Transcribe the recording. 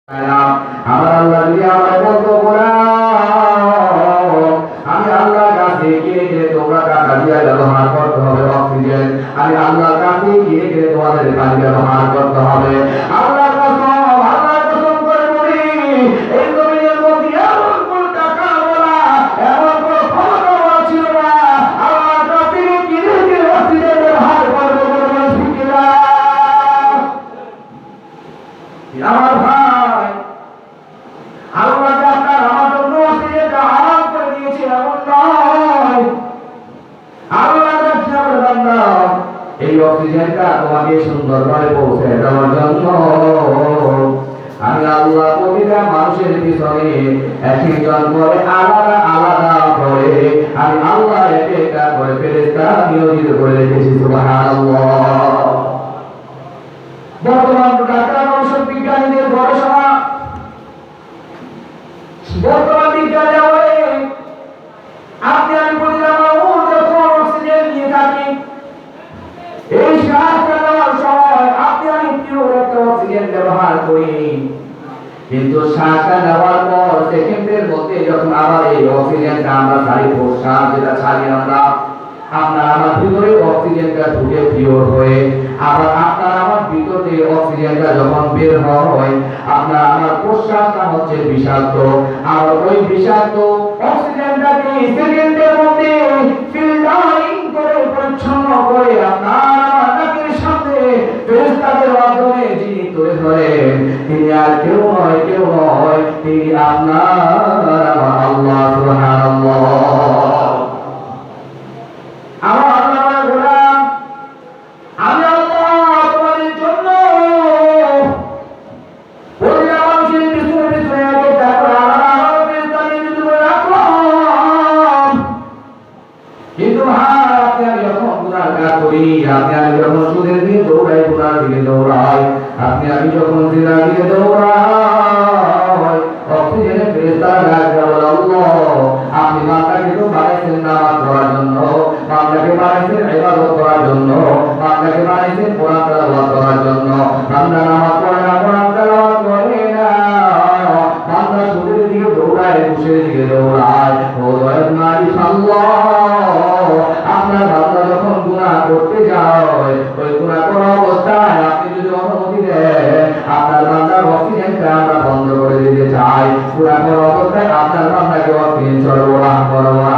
আমার আল্লাহ যদি আমায় বলতো আমি আল্লাহর কাছে গিয়ে গিয়ে তোমরা টাকা দিয়ে ব্যবহার করতে হবে অক্সিজেন, আমি আল্লাহর কাছে গিয়ে গিয়ে তোমাদের পানি ব্যবহার করতে হবে। আল্লাহর কসম করে বলি, এই জমিনের মধ্যে এমন কোন টাকা ওরা এমন কোন ক্ষমতা ছিল না আল্লাহর কাছে গিয়ে গিয়ে অক্সিজেন ব্যবহার করবে বলে ঠিক না? আমার ভাই, আল্লাহ যে আপনার আমার জন্য অক্সিজেনটা হারাম করে দিয়েছে এমন নয়। আল্লাহ বলছে আমার বান্দা, এই অক্সিজেনটা তোমাকে সুন্দরভাবে পৌঁছে দেওয়ার জন্য আমি আল্লাহ প্রতিটা মানুষের পিছনে একজন করে আলাদা আলাদা করে আমি আল্লাহ একটা করে ফেরেশতা নিয়োজিত করে রেখেছি। সুবহানাল্লাহ। বর্তমান ডাক্তার ঔষধ বিজ্ঞানীদের গবেষণা, বর্তমান বিজ্ঞানে বলে আপনি আমি প্রতিদিন যখন অক্সিজেন নিয়ে থাকি, এই শ্বাসটা নেওয়ার সময় আপনি আমি পিওর একটা অক্সিজেন ব্যবহার করি, কিন্তু শ্বাসটা নেওয়ার পর সেকেন্ডের মধ্যে যখন আবার এই অক্সিজেনটা আমরা ছাড়ি, প্রশ্বাস যেটা ছাড়ি আমরা, আপনার আমার ভিতরে অক্সিজেনটা ঢুকে পিওর হয়ে আবার আপনার আমার ভিতরে অক্সিজেনটা যখন বের হয় আপনার আমার প্রশ্বাসটা হচ্ছে বিষাক্ত, আর ওই বিষাক্ত অক্সিজেনটাকে সেকেন্ডের মধ্যে ফিল্টারিং করে পরিচ্ছন্ন করে আপনার আমার নাকের সাথে ফেরেশতাদের মাধ্যমে যিনি তুলে ধরেন তিনি আর কেউ নয় তিনি আপনার আমার আল্লাহ। সুবহানাল্লাহ। আমার আল্লাহ গোলাম, আমি আল্লাহ তোমাদের জন্য প্রতিটা মানুষের পিছনে পিছনে আগে তারপর আলাদা ফেরেশতাদের যদি রাখলাম, কিন্তু হ্যাঁ আপনি আমি যখন গুনাহ কাজ করি, আপনি আমি যখন সুদের দিকে দৌড়াই, গুনার দিকে দৌড়াই, আপনি আমি যখন জিনার দিকে দৌড়াই, অক্সিজেনের ফেরেশতারা ডাকবে আল্লাহ আপনি বান্দাকে তো বানাইছেন নামাজ পড়ার জন্য, বান্দাকে বানাইছেন ইবাদত করার জন্য, বান্দাকে বানাইছেন কোরআন তেলাওয়াত করার জন্য, বান্দা নামাজ পড়ে না, কোরআন তেলাওয়াত করে না, বান্দা সুদের দিকে দৌড়ায়, ঘুষের দিকে দৌড়ায়। ও দয়ার মালিক আল্লাহ, আপনার বান্দা যখন গুনাহ করতে যায়, ওই গুনাহ করা অবস্থায় আপনি যদি অনুমতি দেন আপনার বান্দার অক্সিজেনটা আমরা বন্ধ করে দিতে চাই, গুনাহ করা অবস্থায় আপনার বান্দাকে অক্সিজেন সরবরাহ করব না।